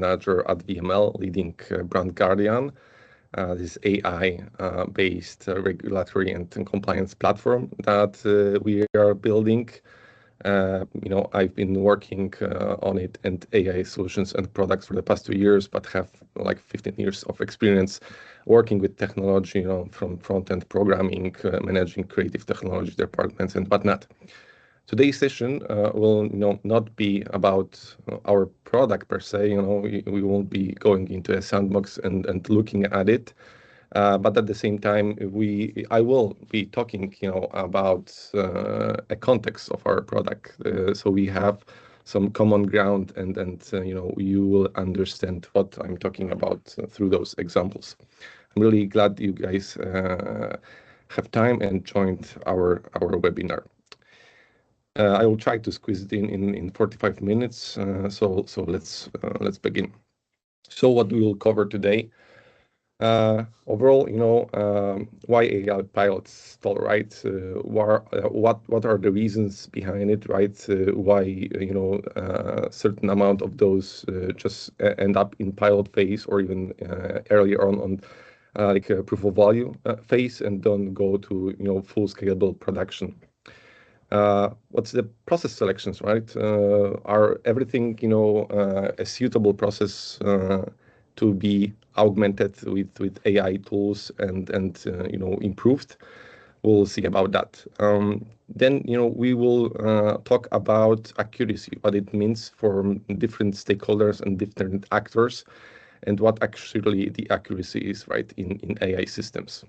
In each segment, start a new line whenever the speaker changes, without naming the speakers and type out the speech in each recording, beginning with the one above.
manager at VML, leading Brand Guardian, this AI-based regulatory and compliance platform that we are building. I've been working on it and AI solutions and products for the past 2 years, but have like 15 years of experience working with technology, from front-end programming, managing creative technology departments and whatnot. Today's session will not be about our product per se. We won't be going into a sandbox and looking at it. But at the same time, I will be talking, about a context of our product, so we have some common ground, and you will understand what I'm talking about through those examples. I'm really glad you guys have time and joined our webinar. I will try to squeeze it in 45 minutes. So let's begin. So what we will cover today. Overall, why AI pilots stall, right? What are the reasons behind it, right? Why a certain amount of those just end up in pilot phase, or even earlier on like a proof of value phase, and don't go to full scalable production. What's the process selections, right? Are everything a suitable process to be augmented with AI tools and improved? We'll see about that. Then we will talk about accuracy, what it means for different stakeholders and different actors, and what actually the accuracy is, right, in AI systems.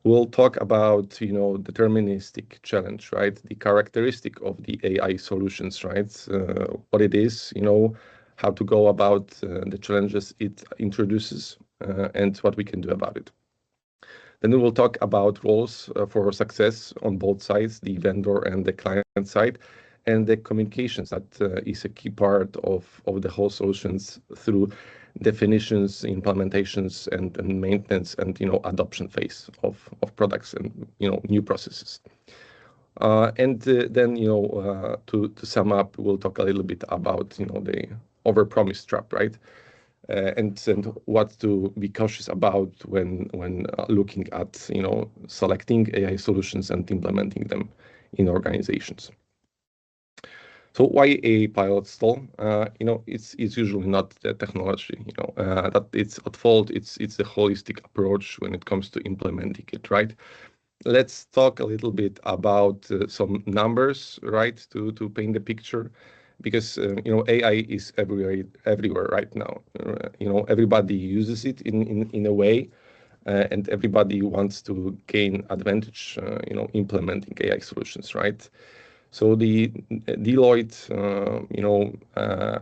We'll talk about deterministic challenge, right? The characteristic of the AI solutions, right? What it is, how to go about the challenges it introduces, and what we can do about it. Then we will talk about roles for success on both sides, the vendor and the client side, and the communications that is a key part of the whole solutions through definitions, implementations, and maintenance, and adoption phase of products and new processes. And then to sum up, we'll talk a little bit about the overpromise trap, right? And what to be cautious about when looking at selecting AI solutions and implementing them in organizations. So why AI pilot stall? It's usually not the technology, that it's at fault. It's the holistic approach when it comes to implementing it, right? Let's talk a little bit about some numbers, right, to paint the picture, because AI is everywhere right now. Everybody uses it in a way, and everybody wants to gain advantage, implementing AI solutions, right? So the Deloitte,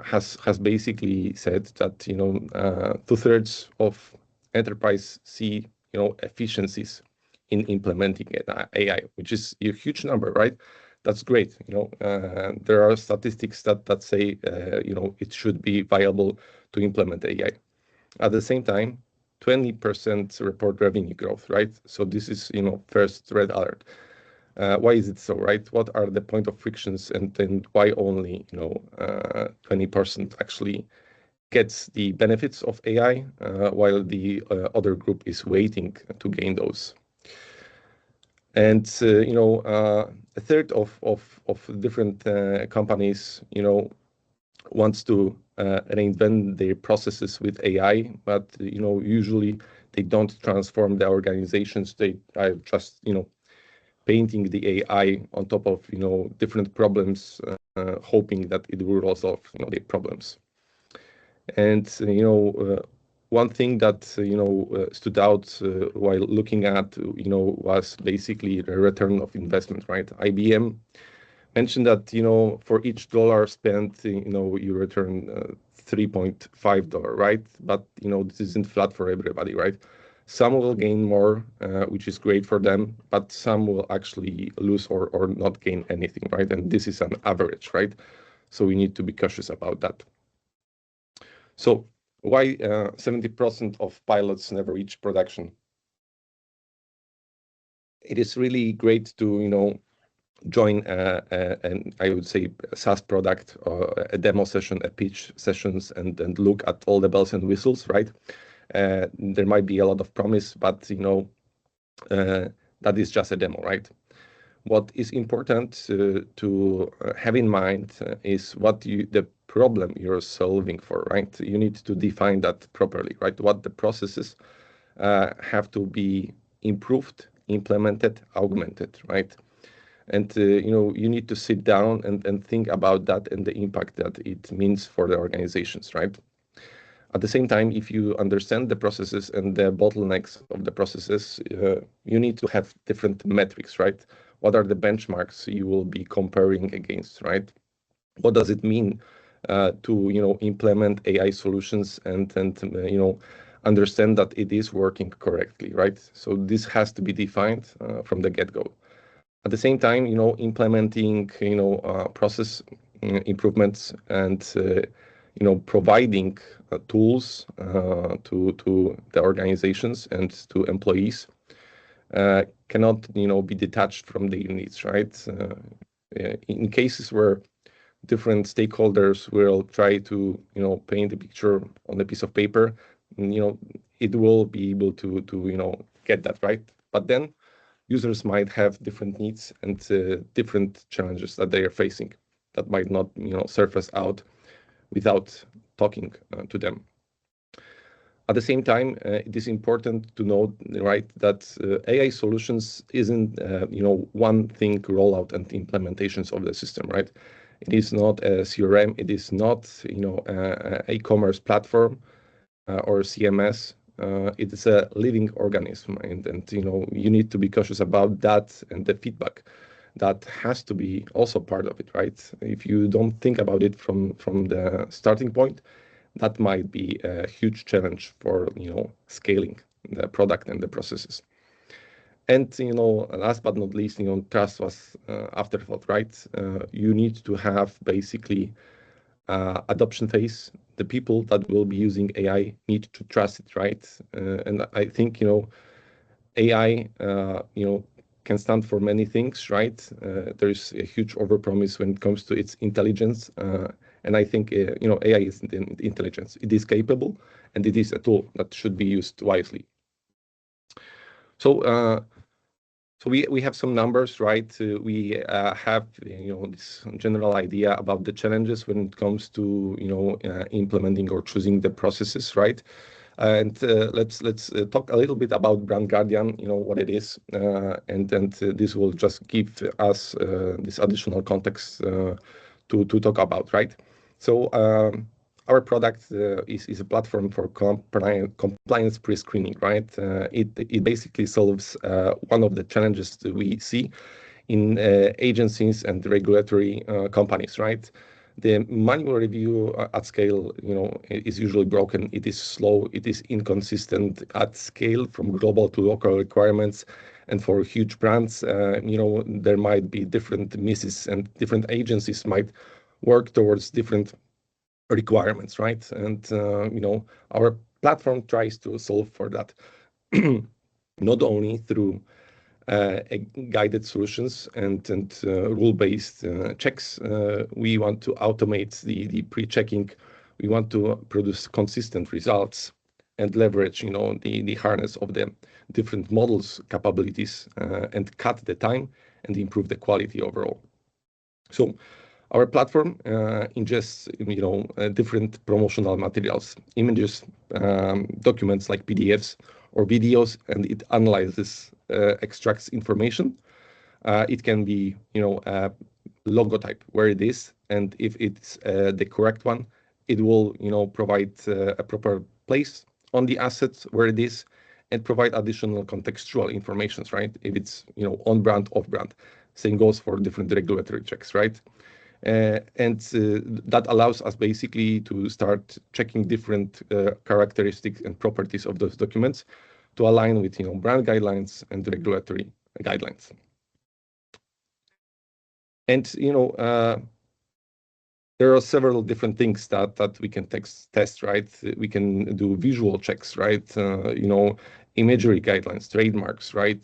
has basically said that 2/3 of enterprise see efficiencies in implementing AI, which is a huge number, right? That's great. There are statistics that say it should be viable to implement AI. At the same time, 20% report revenue growth, right? So this is first red alert. Why is it so, right? What are the point of frictions, and then why only 20% actually gets the benefits of AI, while the other group is waiting to gain those? And a third of different companies wants to reinvent their processes with AI, but usually they don't transform their organizations. They are just painting the AI on top of different problems, hoping that it will resolve the problems. And one thing that stood out while looking at was basically the return of investment, right? IBM mentioned that for each dollar spent, you return $3.5, right? But this isn't flat for everybody, right? Some will gain more, which is great for them, but some will actually lose or not gain anything, right? And this is an average, right? So we need to be cautious about that. So why 70% of pilots never reach production? It is really great to join an, I would say, a SaaS product or a demo session, a pitch sessions, and look at all the bells and whistles, right? There might be a lot of promise, but that is just a demo, right? What is important to have in mind is the problem you're solving for, right? You need to define that properly, right? What the processes have to be improved, implemented, augmented, right? And you need to sit down and think about that and the impact that it means for the organizations, right? At the same time, if you understand the processes and the bottlenecks of the processes, you need to have different metrics, right? What are the benchmarks you will be comparing against, right? What does it mean to implement AI solutions and understand that it is working correctly, right? So this has to be defined from the get-go. At the same time, implementing process improvements and providing tools to the organizations and to employees cannot be detached from the needs, right? In cases where different stakeholders will try to paint a picture on a piece of paper, it will be able to get that right. But then users might have different needs and different challenges that they are facing that might not surface out without talking to them. At the same time, it is important to note, right, that AI solutions isn't one thing rollout and implementations of the system, right? It is not a CRM. It is not a e-commerce platform or CMS. It is a living organism, and you need to be cautious about that and the feedback that has to be also part of it, right? If you don't think about it from the starting point, that might be a huge challenge for scaling the product and the processes. And last but not least, trust was afterthought, right? You need to have basically adoption phase. The people that will be using AI need to trust it, right? And I think AI can stand for many things, right? There's a huge overpromise when it comes to its intelligence, and I think AI is intelligence. It is capable, and it is a tool that should be used wisely. So we have some numbers, right? We have this general idea about the challenges when it comes to implementing or choosing the processes, right? And let's talk a little bit about Brand Guardian, what it is, and this will just give us this additional context to talk about, right? So our product is a platform for compliance pre-screening, right? It basically solves one of the challenges that we see in agencies and regulatory companies, right? The manual review at scale, is usually broken. It is slow. It is inconsistent at scale from global to local requirements. And for huge brands, there might be different misses, and different agencies might work towards different requirements, right? And our platform tries to solve for that, not only through guided solutions and rule-based checks. We want to automate the pre-checking. We want to produce consistent results and leverage, the harness of the different models' capabilities and cut the time and improve the quality overall. So our platform ingests, different promotional materials, images, documents like PDFs or videos, and it analyzes, extracts information. It can be, a logo type where it is, and if it's the correct one, it will, provide a proper place on the assets where it is, and provide additional contextual information, right? If it's, on brand, off brand. Same goes for different regulatory checks, right? And that allows us basically to start checking different characteristics and properties of those documents to align with brand guidelines and regulatory guidelines. And there are several different things that we can test, right? We can do visual checks, right? Imagery guidelines, trademarks, right?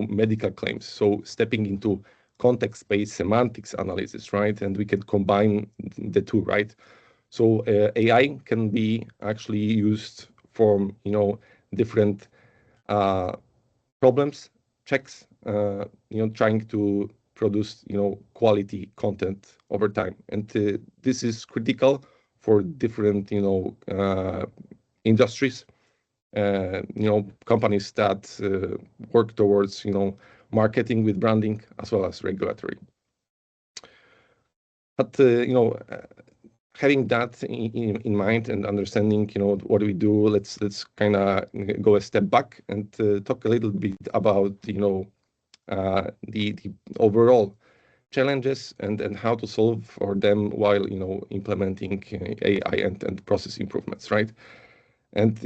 Medical claims. So stepping into context-based semantics analysis, right? And we can combine the two, right? So AI can be actually used for, different problems, checks, trying to produce, quality content over time. And this is critical for different, industries, companies that work towards, marketing with branding as well as regulatory. But, having that in mind and understanding, what do we do, let's kind of go a step back and talk a little bit about, the overall challenges and how to solve for them while, implementing AI and process improvements, right? And,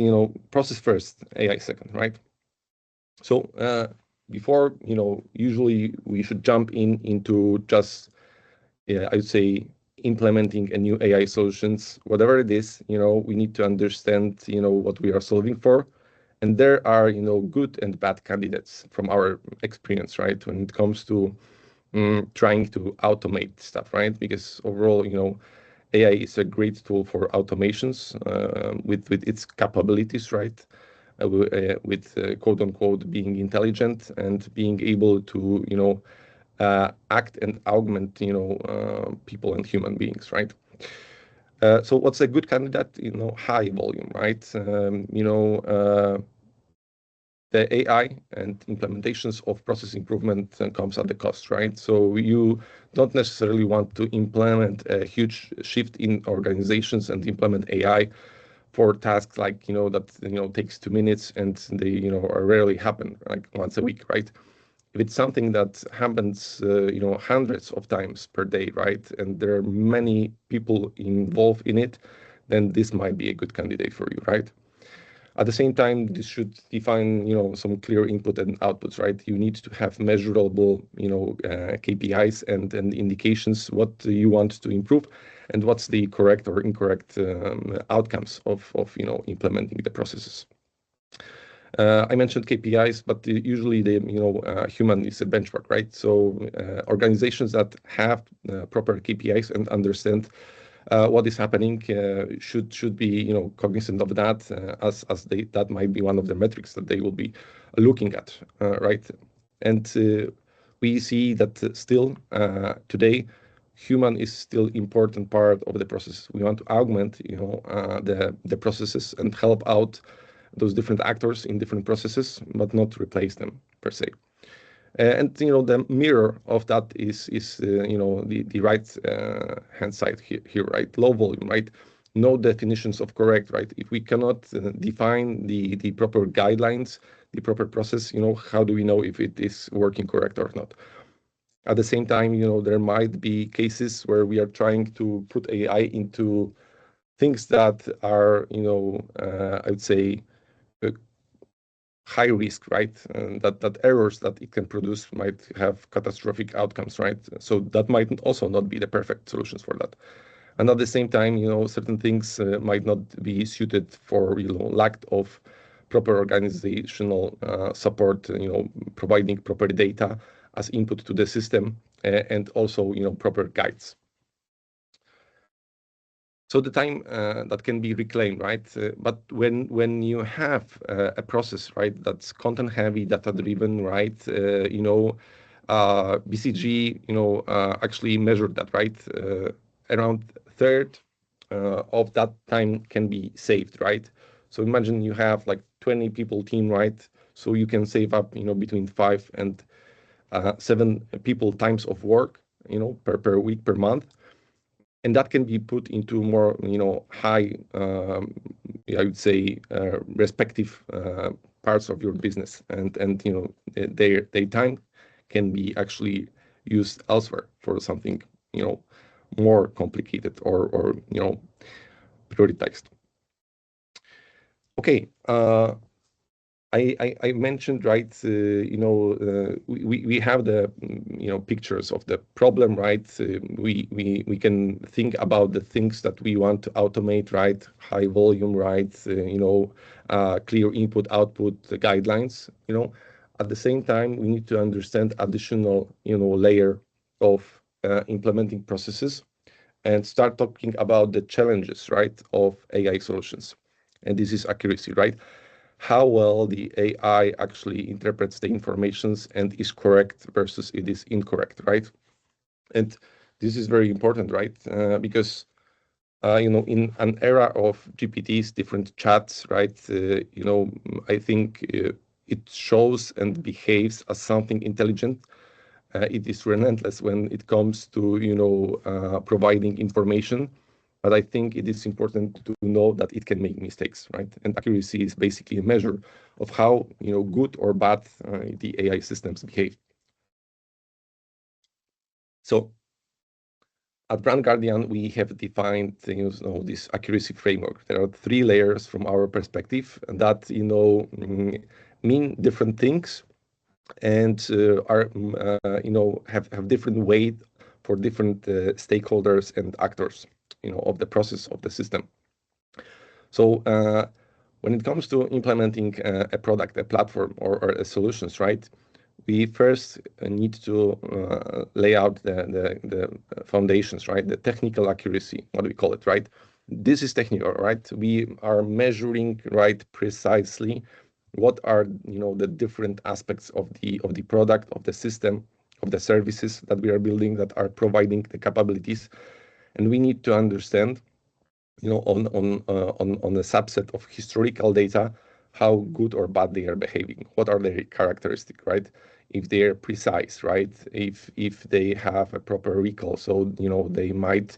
process first, AI second, right? So before, usually we should jump into just, I would say, implementing a new AI solutions, whatever it is, we need to understand, what we are solving for. And there are, good and bad candidates from our experience, right? When it comes to trying to automate stuff, right? Because overall, AI is a great tool for automations with its capabilities, right? With quote unquote being intelligent and being able to, act and augment, people and human beings, right? So what's a good candidate? High volume, right? The AI and implementations of process improvement comes at the cost, right? So you don't necessarily want to implement a huge shift in organizations and implement AI for tasks like, that, takes 2 minutes and they, rarely happen like once a week, right? If it's something that happens, hundreds of times per day, right? And there are many people involved in it, then this might be a good candidate for you, right? At the same time, this should define, some clear input and outputs, right? You need to have measurable, KPIs and indications what you want to improve and what's the correct or incorrect outcomes of implementing the processes. I mentioned KPIs, but usually the human is a benchmark, right? So organizations that have proper KPIs and understand what is happening should be cognizant of that as that might be one of the metrics that they will be looking at, right? And we see that still today human is still important part of the process. We want to augment the processes and help out those different actors in different processes, but not replace them per se. And the mirror of that is the right hand side here, right? Low volume, right? No definitions of correct, right? If we cannot define the proper guidelines, the proper process, how do we know if it is working correct or not? At the same time, there might be cases where we are trying to put AI into things that are, I would say, high risk, right? And that errors that it can produce might have catastrophic outcomes, right? So that might also not be the perfect solutions for that. And at the same time, certain things might not be suited for, lack of proper organizational support, providing proper data as input to the system and also, proper guides. So the time that can be reclaimed, right? But when you have a process, right, that's content heavy, data driven, right? BCG, actually measured that, right? Around third of that time can be saved, right? So imagine you have like 20 people team, right? So you can save up, between 5 and 7 people times of work, per week, per month. And that can be put into more, high, I would say, respective parts of your business, and their time can be actually used elsewhere for something, more complicated or prioritized. Okay. I mentioned, right, we have the, pictures of the problem, right? We can think about the things that we want to automate, right? High volume, right? Clear input, output, guidelines, At the same time, we need to understand additional, layer of implementing processes and start talking about the challenges, right, of AI solutions. And this is accuracy, right? How well the AI actually interprets the informations and is correct versus it is incorrect, right? And this is very important, right? Because in an era of GPTs, different chats, right? I think it shows and behaves as something intelligent. It is relentless when it comes to, providing information. But I think it is important to know that it can make mistakes, right? And accuracy is basically a measure of how, good or bad the AI systems behave. So at Brand Guardian, we have defined this accuracy framework. There are 3 layers from our perspective that mean different things and are have different weight for different stakeholders and actors of the process of the system. So when it comes to implementing a product, a platform, or a solutions, right? We first need to lay out the foundations, right? The technical accuracy, what do we call it, right? This is technical, right? We are measuring, right, precisely what are the different aspects of the product, of the system, of the services that we are building that are providing the capabilities, and we need to understand on a subset of historical data how good or bad they are behaving, what are their characteristics, right? If they're precise, right? If they have a proper recall, so they might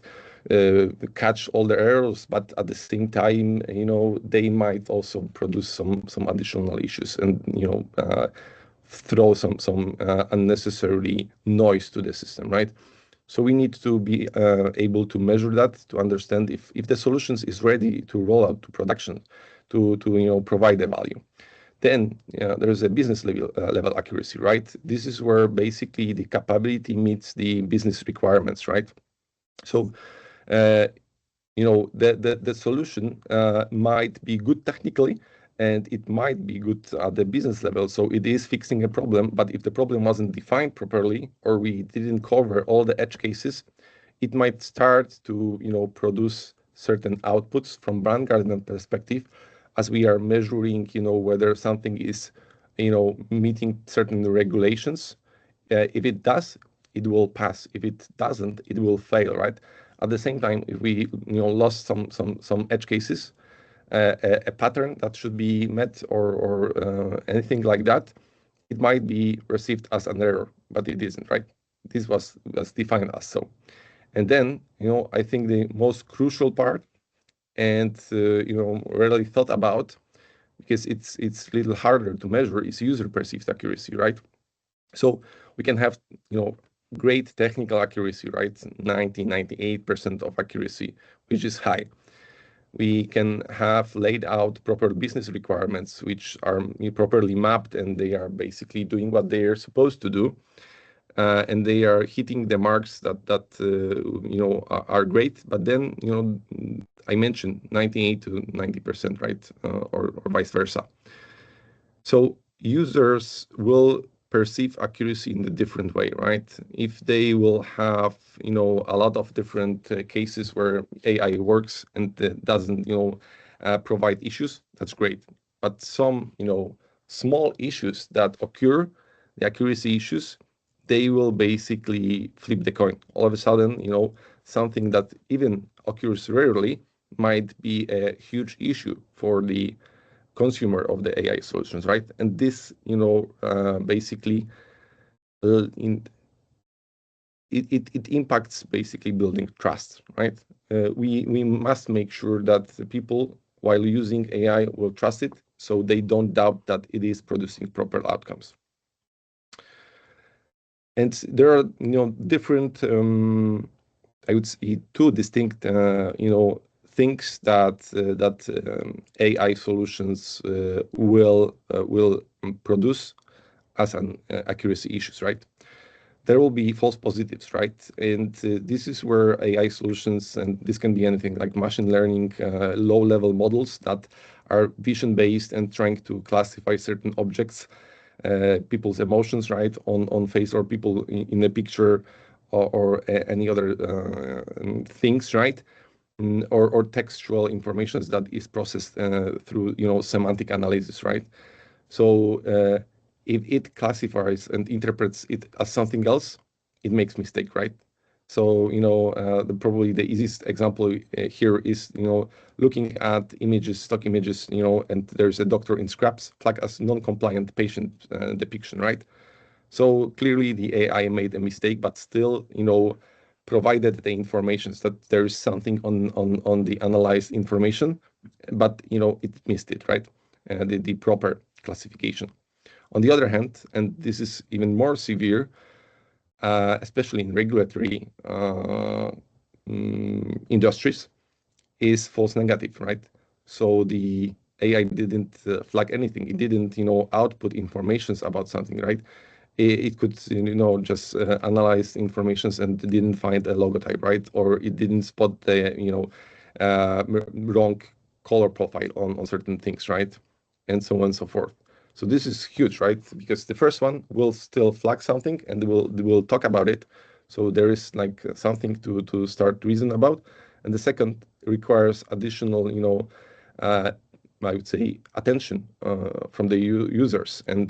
catch all the errors, but at the same time they might also produce some additional issues and throw some unnecessary noise to the system, right? So we need to be able to measure that, to understand if the solutions is ready to roll out to production, to provide the value. Then there is a business level accuracy, right? This is where basically the capability meets the business requirements, right? So the solution might be good technically, and it might be good at the business level. So it is fixing a problem, but if the problem wasn't defined properly or we didn't cover all the edge cases, it might start to produce certain outputs from Brand Guardian perspective, as we are measuring whether something is meeting certain regulations. If it does, it will pass. If it doesn't, it will fail, right? At the same time, if we lost some edge cases, a pattern that should be met or anything like that, it might be received as an error, but it isn't, right? This was defined as so. And then I think the most crucial part, and rarely thought about because it's a little harder to measure, is user perceived accuracy, right? So we can have great technical accuracy, right? 98% of accuracy, which is high. We can have laid out proper business requirements, which are properly mapped, and they are basically doing what they are supposed to do, and they are hitting the marks that are great. But then I mentioned 98 to 90%, right, or vice versa. So users will perceive accuracy in a different way, right? If they will have, a lot of different cases where AI works and doesn't, provide issues, that's great. But some, small issues that occur, the accuracy issues, they will basically flip the coin. All of a sudden, something that even occurs rarely might be a huge issue for the consumer of the AI solutions, right? And this, basically, it impacts basically building trust, right? We must make sure that the people, while using AI, will trust it, so they don't doubt that it is producing proper outcomes. And there are, different, I would say, 2 distinct, things that AI solutions will produce as an accuracy issues, right? There will be false positives, right? And this is where AI solutions, and this can be anything like machine learning, low-level models that are vision-based and trying to classify certain objects, people's emotions, right, on face, or people in a picture, any other things, right? Or textual information that is processed through semantic analysis, right? So if it classifies and interprets it as something else, it makes mistake, right? So probably the easiest example here is looking at images, stock images, and there's a doctor in scraps flag as non-compliant patient depiction, right? So clearly the AI made a mistake, but still, provided the information that there is something on the analyzed information, but it missed it, right? The proper classification. On the other hand, and this is even more severe, especially in regulatory industries, is false negative, right? So the AI didn't flag anything. It didn't, output informations about something, right? It could, just analyze informations and didn't find a logotype, right? Or it didn't spot the, wrong color profile on certain things, right? And so on and so forth. So this is huge, right? Because the first one will still flag something and we'll talk about it. So there is like something to start reason about. And the second requires additional, I would say, attention from the users and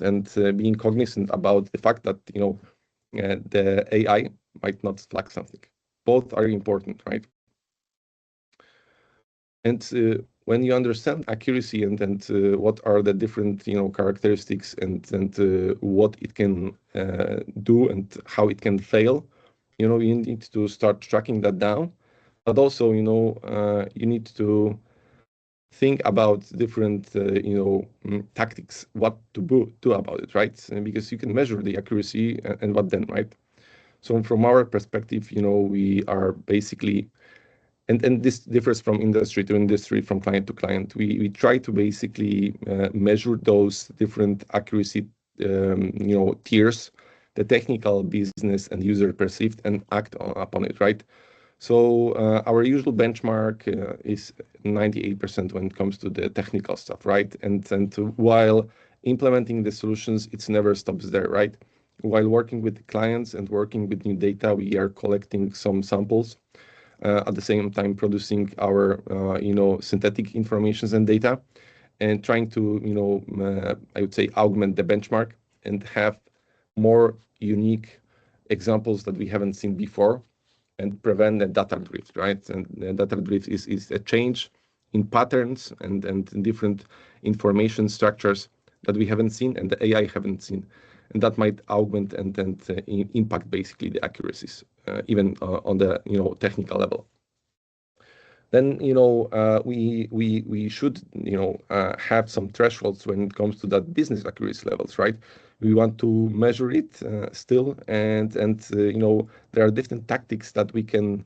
being cognizant about the fact that the AI might not flag something. Both are important, right? And when you understand accuracy and what are the different characteristics and what it can do and how it can fail, you need to start tracking that down. But also, you need to think about different tactics, what to do about it, right? Because you can measure the accuracy and what then, right? So from our perspective, we are basically, and this differs from industry to industry, from client to client. We try to basically measure those different accuracy tiers, the technical, business, and user perceived, and act upon it, right? So our usual benchmark is 98% when it comes to the technical stuff, right? And while implementing the solutions, it never stops there, right? While working with clients and working with new data, we are collecting some samples. At the same time, producing our synthetic informations and data, and trying to I would say augment the benchmark and have more unique examples that we haven't seen before, and prevent the data drift, right? And the data drift is a change in patterns and in different information structures that we haven't seen and the AI haven't seen. And that might augment and impact basically the accuracies, even on the technical level. Then we should have some thresholds when it comes to that business accuracy levels, right? We want to measure it still, and there are different tactics that we can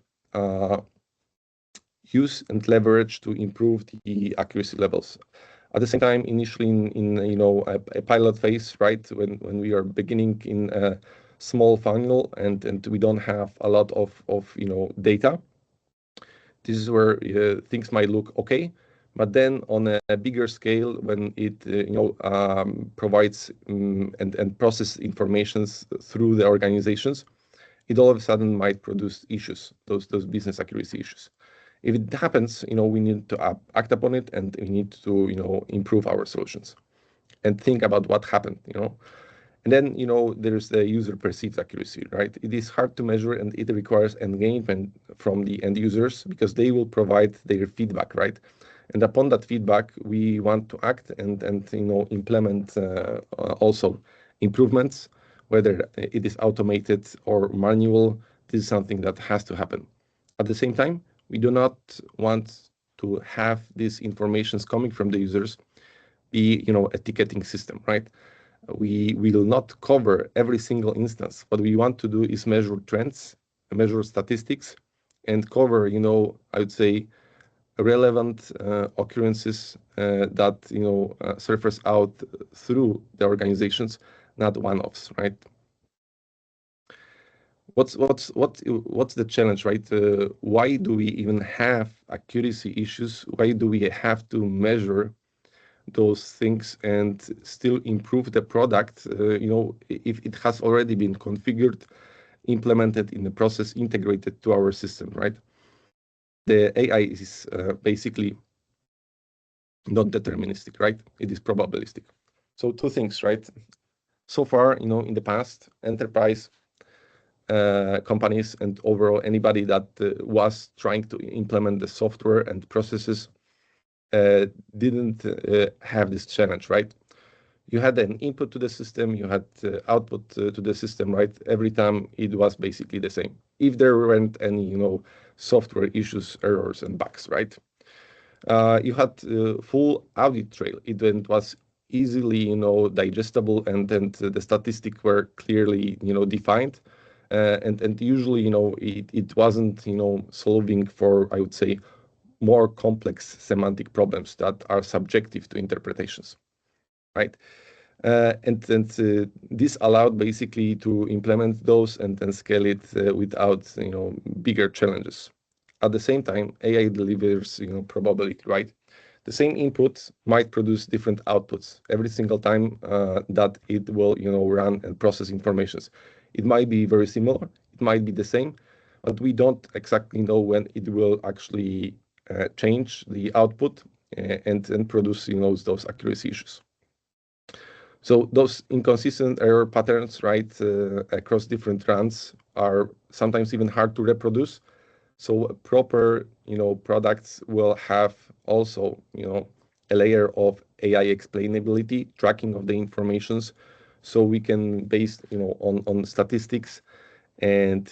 use and leverage to improve the accuracy levels. At the same time, initially in a pilot phase, right, when we are beginning in a small funnel and we don't have a lot of data, this is where things might look okay. But then on a bigger scale, when it provides and process informations through the organizations, it all of a sudden might produce issues, those business accuracy issues. If it happens, we need to act upon it, and we need to improve our solutions and think about what happened. And then there's the user perceived accuracy, right? It is hard to measure, and it requires engagement from the end users because they will provide their feedback, right? And upon that feedback, we want to act and implement also improvements, whether it is automated or manual. This is something that has to happen. At the same time, we do not want to have these informations coming from the users be a ticketing system, right? We will not cover every single instance. What we want to do is measure trends, measure statistics, and cover I would say relevant occurrences that surface out through the organizations, not one-offs, right? What's the challenge, right? Why do we even have accuracy issues? Why do we have to measure those things and still improve the product if it has already been configured implemented in the process, integrated to our system, right? The AI is basically not deterministic, right? It is probabilistic. So two things, right? So far, in the past, enterprise companies and overall anybody that was trying to implement the software and processes didn't have this challenge, right? You had an input to the system, you had output to the system, right? Every time it was basically the same. If there weren't any, software issues, errors, and bugs, right? You had full audit trail. It was easily, digestible, and the statistics were clearly, defined. And usually, it wasn't, solving for, I would say, more complex semantic problems that are subjective to interpretations, right? And this allowed basically to implement those and then scale it without bigger challenges. At the same time, AI delivers probability, right? The same input might produce different outputs every single time that it will run and process informations. It might be very similar, it might be the same, but we don't exactly know when it will actually change the output and produce those accuracy issues. So those inconsistent error patterns, right, across different runs are sometimes even hard to reproduce. So proper, products will have also, a layer of AI explainability, tracking of the informations, so we can, based, on statistics and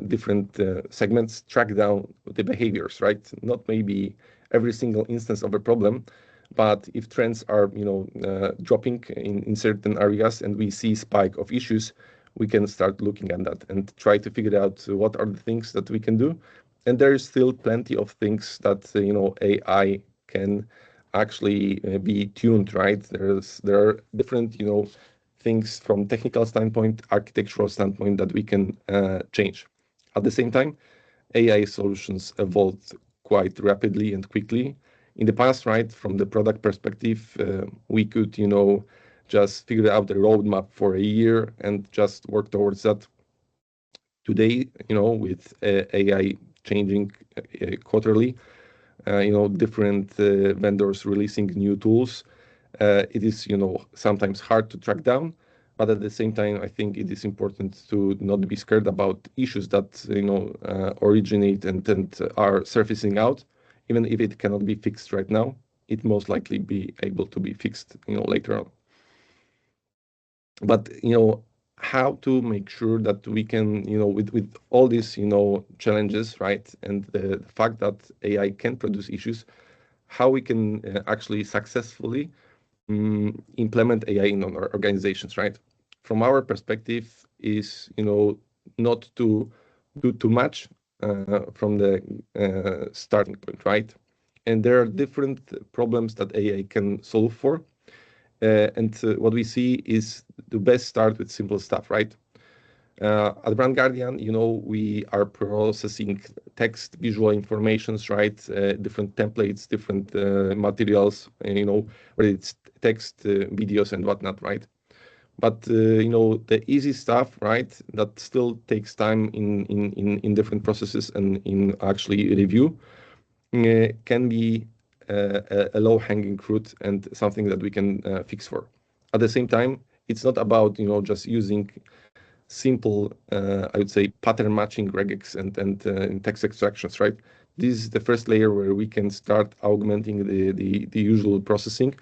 different segments, track down the behaviors, right? Not maybe every single instance of a problem, but if trends are dropping in certain areas and we see spike of issues, we can start looking at that and try to figure out what are the things that we can do. And there is still plenty of things that AI can actually be tuned, right? There are different things from technical standpoint, architectural standpoint that we can change. At the same time, AI solutions evolved quite rapidly and quickly. In the past, right, from the product perspective, we could, just figure out the roadmap for a year and just work towards that. Today, with AI changing quarterly, different vendors releasing new tools, it is, sometimes hard to track down. But at the same time, I think it is important to not be scared about issues that originate and are surfacing out. Even if it cannot be fixed right now, it most likely be able to be fixed later on. But how to make sure that we can with all these challenges, right, and the fact that AI can produce issues, how we can actually successfully implement AI in our organizations, right? From our perspective is not to do too much from the starting point, right? And there are different problems that AI can solve for. And what we see is to best start with simple stuff, right? At Brand Guardian, we are processing text, visual informations, right? Different templates, different materials, whether it's text, videos, and whatnot, right? But the easy stuff, right? That still takes time in different processes and in actually review, can be a low-hanging fruit and something that we can fix for. At the same time, it's not about just using simple, I would say, pattern matching regex and text extractions, right? This is the first layer where we can start augmenting the usual processing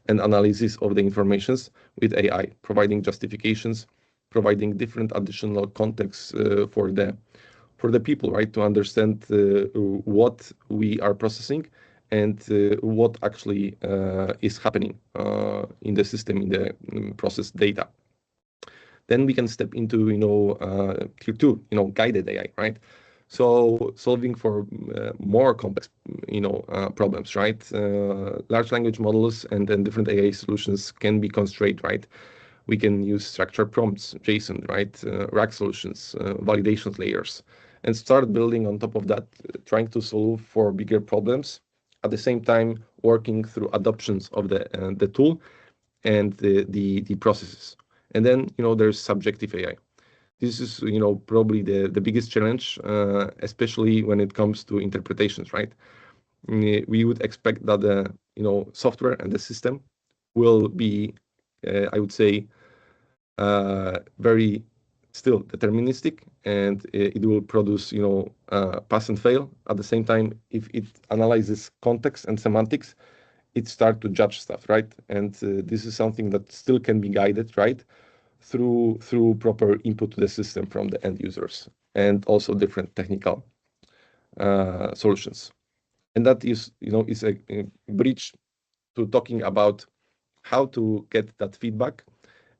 and analysis of the informations with AI, providing justifications, providing different additional context for the people, right, to understand what we are processing and what actually is happening in the system, in the processed data. Then we can step into tier two, guided AI, right? So solving for more complex problems, right? Large language models and then different AI solutions can be constrained, right? We can use structured prompts, JSON, right? RAG solutions, validation layers, and start building on top of that, trying to solve for bigger problems. At the same time, working through adoptions of the tool and the processes. And then there's subjective AI. this is, probably the biggest challenge, especially when it comes to interpretations, right? We would expect that the, software and the system will be, I would say, very still deterministic, and it will produce, pass and fail. At the same time, if it analyzes context and semantics, it starts to judge stuff, right? And this is something that still can be guided, right, through proper input to the system from the end users, and also different technical solutions. And that is a bridge to talking about how to get that feedback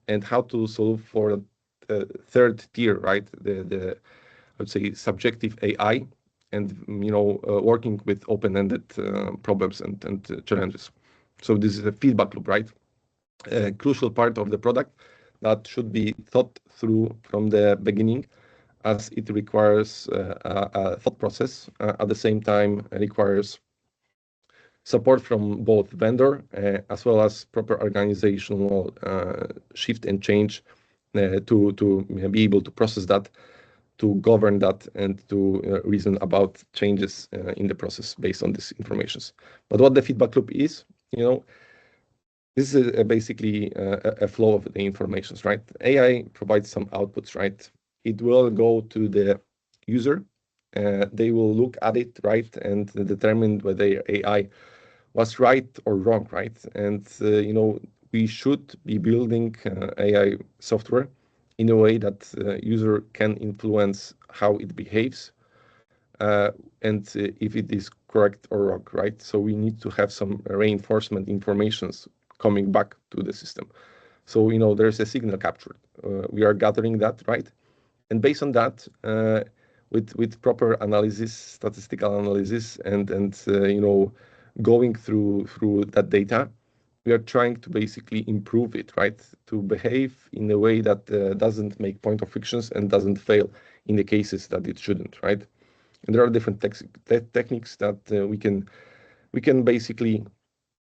and how to solve for the third tier, right? The I would say subjective AI, and working with open-ended problems and challenges. So this is a feedback loop, right? A crucial part of the product that should be thought through from the beginning, as it requires a thought process. At the same time, it requires support from both vendor as well as proper organizational shift and change to be able to process that, to govern that, and to reason about changes in the process based on these informations. But what the feedback loop is, this is basically a flow of the informations, right? AI provides some outputs, right? It will go to the user. They will look at it, right, and determine whether AI was right or wrong, right? And we should be building AI software in a way that user can influence how it behaves, and if it is correct or wrong, right? So we need to have some reinforcement informations coming back to the system. So there's a signal capture. We are gathering that, right? And based on that, with proper analysis, statistical analysis, and going through that data, we are trying to basically improve it, right? To behave in a way that doesn't make point of frictions and doesn't fail in the cases that it shouldn't, right? And there are different techniques that we can basically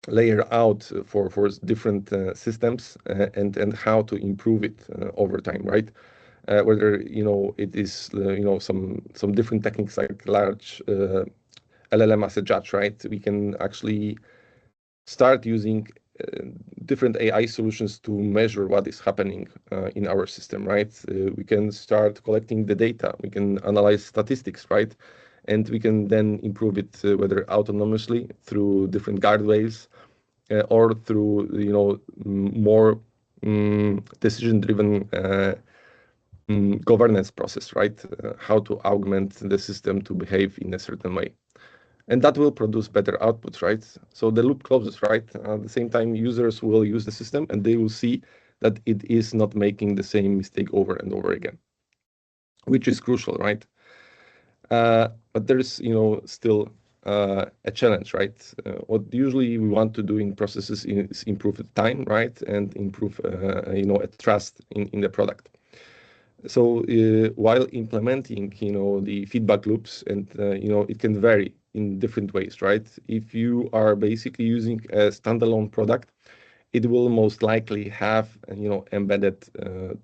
layer out for different systems, and how to improve it over time, right? Whether it is some different techniques like large LLM as a judge, right? We can actually start using different AI solutions to measure what is happening in our system, right? We can start collecting the data. We can analyze statistics, right? And we can then improve it whether autonomously through different guardrails, or through more decision-driven governance process, right? How to augment the system to behave in a certain way. And that will produce better outputs, right? So the loop closes, right? At the same time, users will use the system and they will see that it is not making the same mistake over and over again, which is crucial, right? But there's, still a challenge, right? What usually we want to do in processes is improve the time, right? And improve, a trust in the product. So while implementing, the feedback loops, and, it can vary in different ways, right? If you are basically using a standalone product, it will most likely have, embedded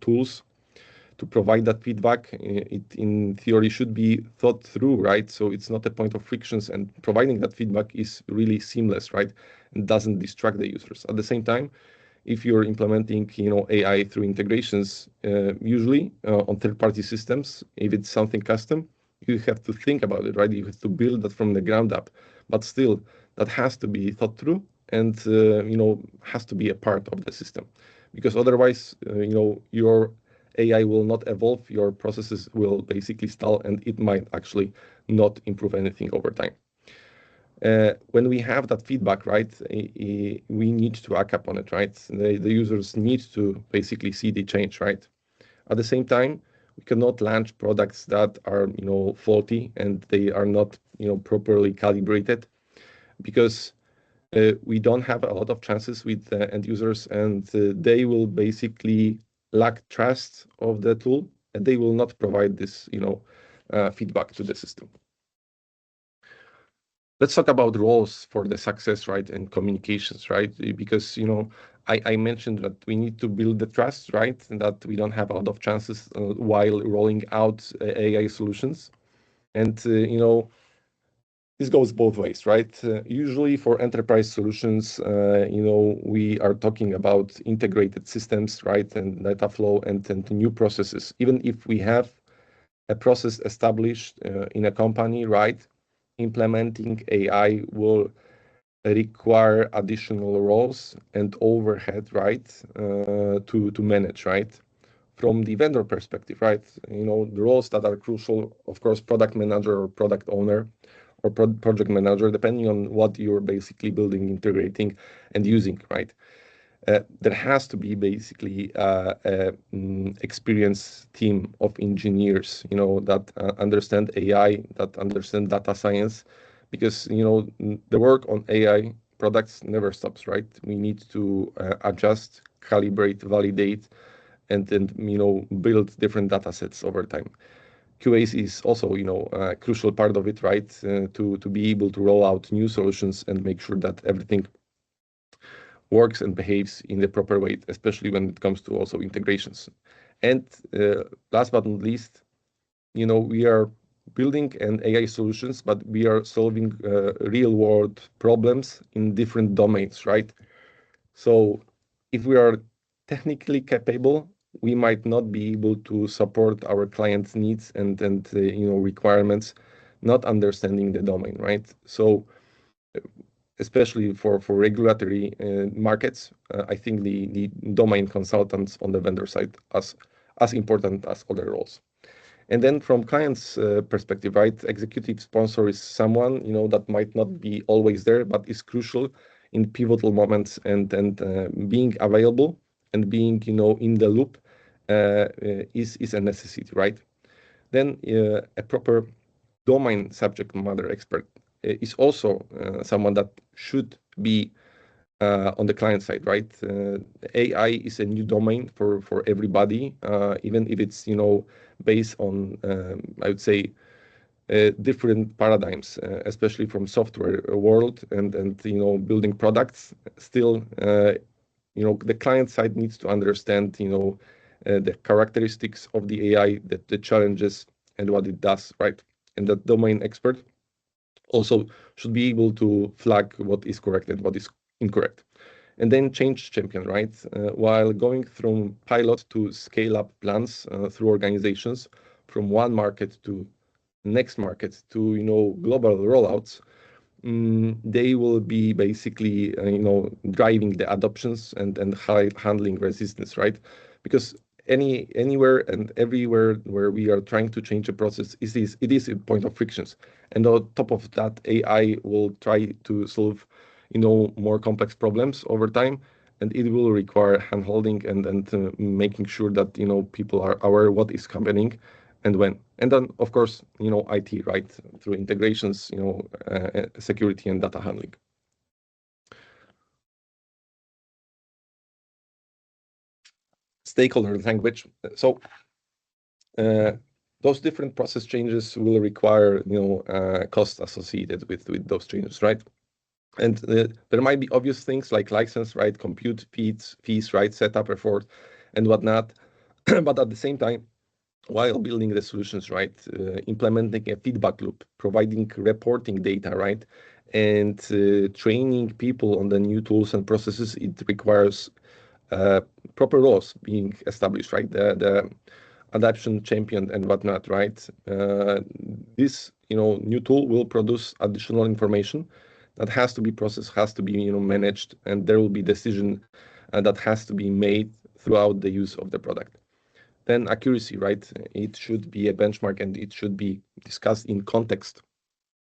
tools to provide that feedback. It in theory should be thought through, right? So it's not a point of frictions, and providing that feedback is really seamless, right? And doesn't distract the users. At the same time, if you're implementing, AI through integrations, usually on third-party systems, if it's something custom, you have to think about it, right? You have to build that from the ground up. But still, that has to be thought through, and has to be a part of the system, because otherwise, your AI will not evolve, your processes will basically stall, and it might actually not improve anything over time. When we have that feedback, right, we need to act upon it, right? The users need to basically see the change, right? At the same time, we cannot launch products that are, faulty and they are not, properly calibrated, because we don't have a lot of chances with end users, and they will basically lack trust of the tool, and they will not provide this, feedback to the system. Let's talk about roles for the success, right, and communications, right? Because I mentioned that we need to build the trust, right? And that we don't have a lot of chances while rolling out AI solutions. And, this goes both ways, right? Usually for enterprise solutions, we are talking about integrated systems, right? And data flow and new processes. Even if we have a process established in a company, right? Implementing AI will require additional roles and overhead, right? To manage, right? From the vendor perspective, right? The roles that are crucial, of course, product manager or product owner or project manager, depending on what you're basically building, integrating, and using, right? There has to be basically an experienced team of engineers, that understand AI, that understand data science, because the work on AI products never stops, right? We need to adjust, calibrate, validate, and then build different data sets over time. QA is also a crucial part of it, right? To be able to roll out new solutions and make sure that everything works and behaves in the proper way, especially when it comes to also integrations. And last but not least, we are building an AI solutions, but we are solving real world problems in different domains, right? So if we are technically capable, we might not be able to support our clients' needs and requirements, not understanding the domain, right? So especially for regulatory markets, I think the domain consultants on the vendor side as important as other roles. And then from clients' perspective, right, executive sponsor is someone that might not be always there, but is crucial in pivotal moments, and being available and being in the loop is a necessity, right? Then a proper domain subject matter expert is also someone that should be on the client side, right? AI is a new domain for everybody, even if it's based on I would say different paradigms, especially from software world and building products. Still, the client side needs to understand the characteristics of the AI, the challenges, and what it does, right? And the domain expert also should be able to flag what is correct and what is incorrect. And then change champion, right? While going from pilot to scale up plans through organizations from one market to next market to global rollouts, they will be basically driving the adoptions and handling resistance, right? Because anywhere and everywhere where we are trying to change a process, it is a point of frictions, and on top of that, AI will try to solve more complex problems over time, and it will require handholding and making sure that people are aware what is happening and when. And then, of course, IT, right, through integrations, security and data handling. Stakeholder language. So those different process changes will require cost associated with those changes, right? And there might be obvious things like license, right, compute fees, right, setup effort, and whatnot. But at the same time, while building the solutions, right, implementing a feedback loop, providing reporting data, right, and training people on the new tools and processes, it requires proper roles being established, right? The adoption champion and whatnot, right? This new tool will produce additional information that has to be processed, has to be managed, and there will be decision that has to be made throughout the use of the product. Then accuracy, right? It should be a benchmark and it should be discussed in context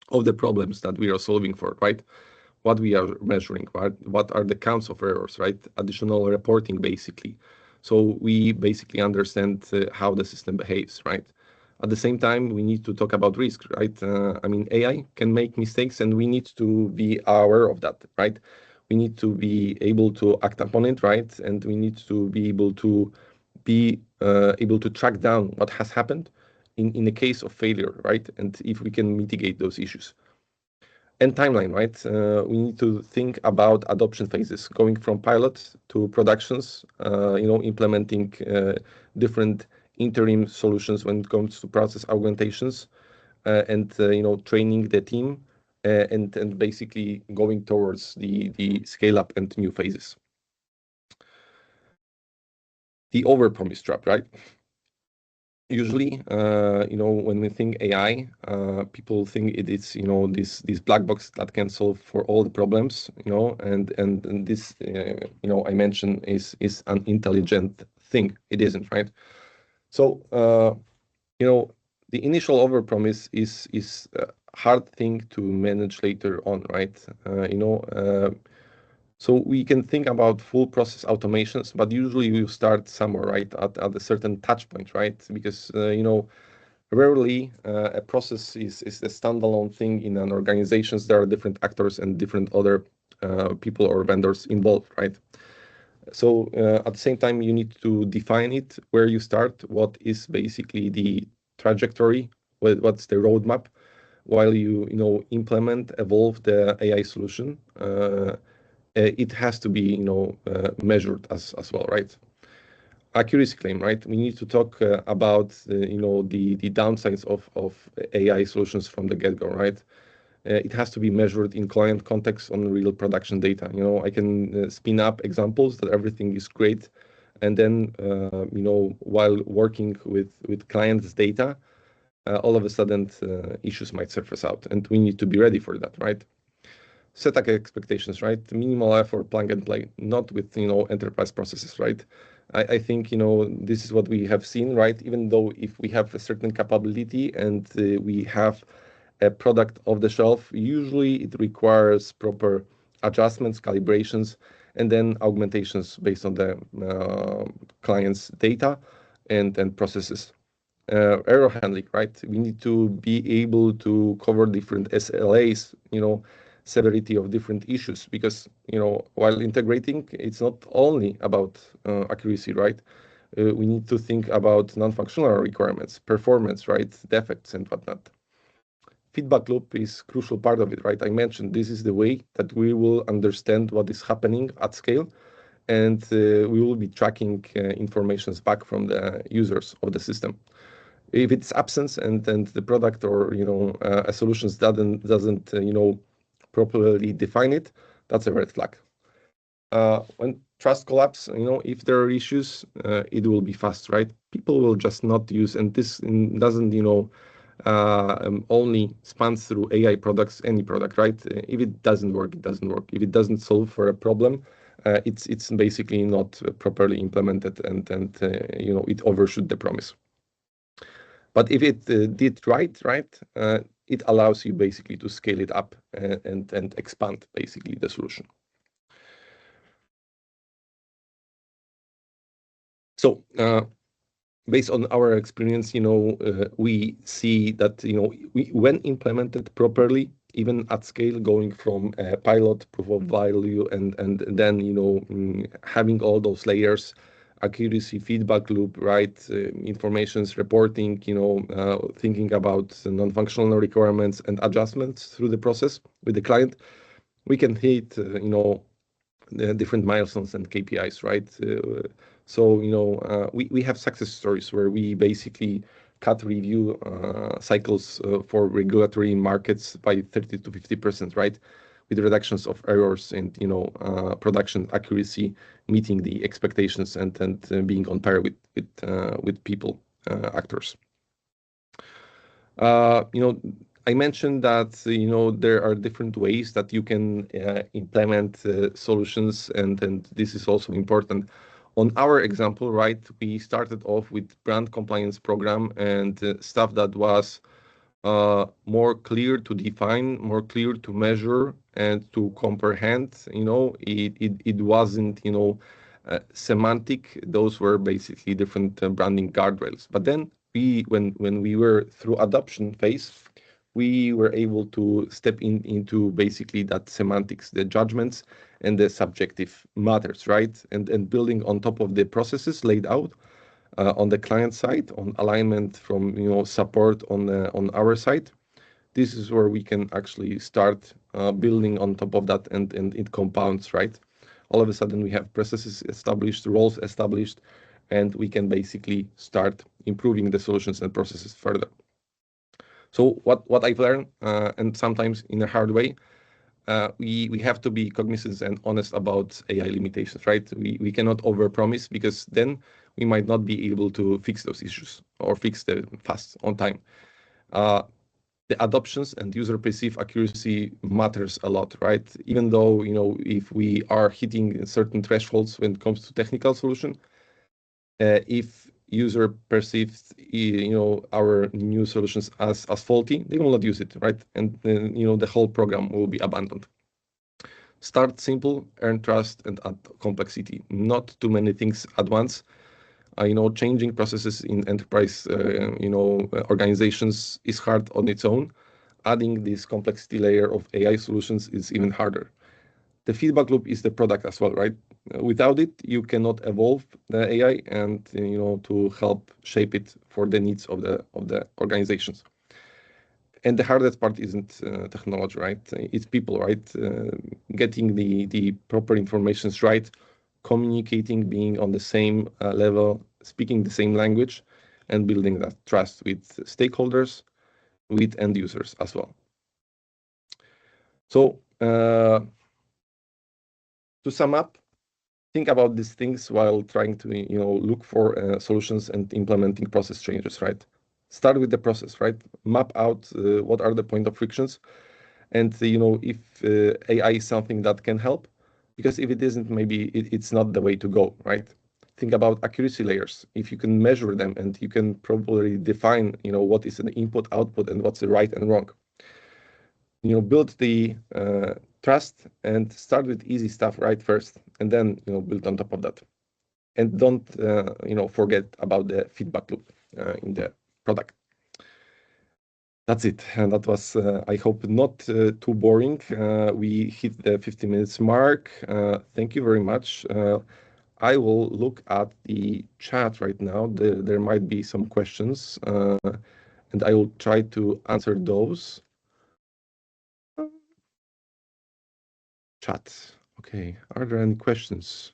of the problems that we are solving for, right? What we are measuring, what are the counts of errors, right? Additional reporting, basically. So we basically understand how the system behaves, right? At the same time, we need to talk about risk, right? AI can make mistakes and we need to be aware of that, right? We need to be able to act upon it, right? And we need to be able to track down what has happened in the case of failure, right? And if we can mitigate those issues. And timeline, right? We need to think about adoption phases, going from pilot to productions, implementing different interim solutions when it comes to process augmentations, and training the team, and basically going towards the scale up and new phases. The overpromise trap, right? Usually, when we think AI, people think it is, this black box that can solve for all the problems, and this, I mentioned is an intelligent thing. It isn't, right? So, the initial overpromise is a hard thing to manage later on, right? So we can think about full process automations, but usually we start somewhere, right, at a certain touch point, right? Because rarely a process is a standalone thing in an organization. There are different actors and different other people or vendors involved, right? So at the same time, you need to define it, where you start, what is basically the trajectory, what's the roadmap, while you implement, evolve the AI solution. It has to be measured as well, right? Accuracy claim, right? We need to talk about the downsides of AI solutions from the get-go, right? It has to be measured in client context on real production data. I can spin up examples that everything is great, and then while working with clients' data, all of a sudden issues might surface out, and we need to be ready for that, right? Set expectations, right? Minimal effort, plug and play, not with enterprise processes, right? I think this is what we have seen, right? Even though if we have a certain capability and we have a product off the shelf, usually it requires proper adjustments, calibrations, and then augmentations based on the client's data and processes. Error handling, right? We need to be able to cover different SLAs, severity of different issues, because while integrating, it's not only about accuracy, right? We need to think about non-functional requirements, performance, right, defects and whatnot. Feedback loop is crucial part of it, right? I mentioned this is the way that we will understand what is happening at scale, and we will be tracking informations back from the users of the system. If it's absence and the product or a solutions doesn't properly define it, that's a red flag. When trust collapse, if there are issues, it will be fast, right? People will just not use, and this doesn't only spans through AI products, any product, right? If it doesn't work, it doesn't work. If it doesn't solve for a problem, it's basically not properly implemented, and it overshoot the promise. But if it did right, it allows you basically to scale it up and expand basically the solution. So based on our experience, we see that when implemented properly, even at scale, going from a pilot, proof of value, and then having all those layers, accuracy, feedback loop, right, informations reporting, thinking about non-functional requirements and adjustments through the process with the client, we can hit the different milestones and KPIs, right? So we have success stories where we basically cut review cycles for regulatory markets by 30 to 50%, right? With reductions of errors and production accuracy, meeting the expectations and being on par with people, actors. I mentioned that there are different ways that you can implement solutions, and this is also important. On our example, right, we started off with brand compliance program and stuff that was more clear to define, more clear to measure and to comprehend. It wasn't semantic. Those were basically different branding guardrails. But then when we were through adoption phase, we were able to step into basically that semantics, the judgments and the subjective matters, right? And building on top of the processes laid out on the client side, on alignment from support on our side. This is where we can actually start building on top of that, and it compounds, right? All of a sudden we have processes established, roles established, and we can basically start improving the solutions and processes further. So what I've learned, and sometimes in a hard way, we have to be cognizant and honest about AI limitations, right? We cannot overpromise, because then we might not be able to fix those issues or fix them fast on time. The adoptions and user perceived accuracy matters a lot, right? Even though, if we are hitting certain thresholds when it comes to technical solution, if user perceives, our new solutions as faulty, they will not use it, right? And then, the whole program will be abandoned. Start simple, earn trust, and add complexity. Not too many things at once. Changing processes in enterprise, organizations is hard on its own. Adding this complexity layer of AI solutions is even harder. The feedback loop is the product as well, right? Without it, you cannot evolve the AI and, to help shape it for the needs of the organizations. And the hardest part isn't technology, right? It's people, right? Getting the proper information right, communicating, being on the same level, speaking the same language, and building that trust with stakeholders, with end users as well. So to sum up, think about these things while trying to look for solutions and implementing process changes, right? Start with the process, right? Map out what are the point of frictions, and if AI is something that can help, because if it isn't, maybe it's not the way to go, right? Think about accuracy layers. If you can measure them and you can probably define what is an input output and what's the right and wrong, build the trust and start with easy stuff right first, and then build on top of that. And don't forget about the feedback loop in the product. That's it. And that was, I hope, not too boring. We hit the 50 minutes mark. Thank you very much. I will look at the chat right now. There might be some questions, and I will try to answer those. Chat. Okay. Are there any questions?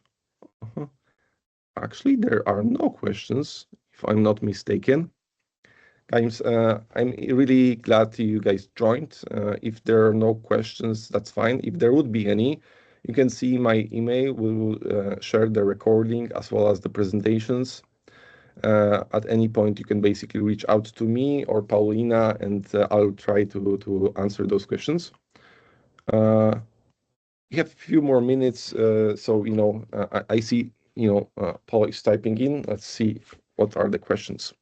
Actually, there are no questions, if I'm not mistaken. Guys, I'm really glad you guys joined. If there are no questions, that's fine. If there would be any, you can see my email. We will share the recording as well as the presentations. At any point, you can basically reach out to me or Paulina, and I'll try to answer those questions. We have a few more minutes, so I see Paul is typing in. Let's see what are the questions.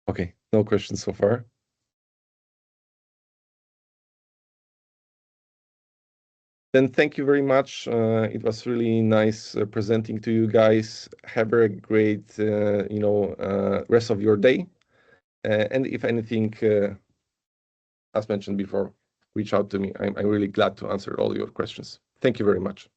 Okay, no questions so far. Then thank you very much. It was really nice presenting to you guys. Have a great, rest of your day. And if anything, as mentioned before, reach out to me. I'm really glad to answer all your questions. Thank you very much.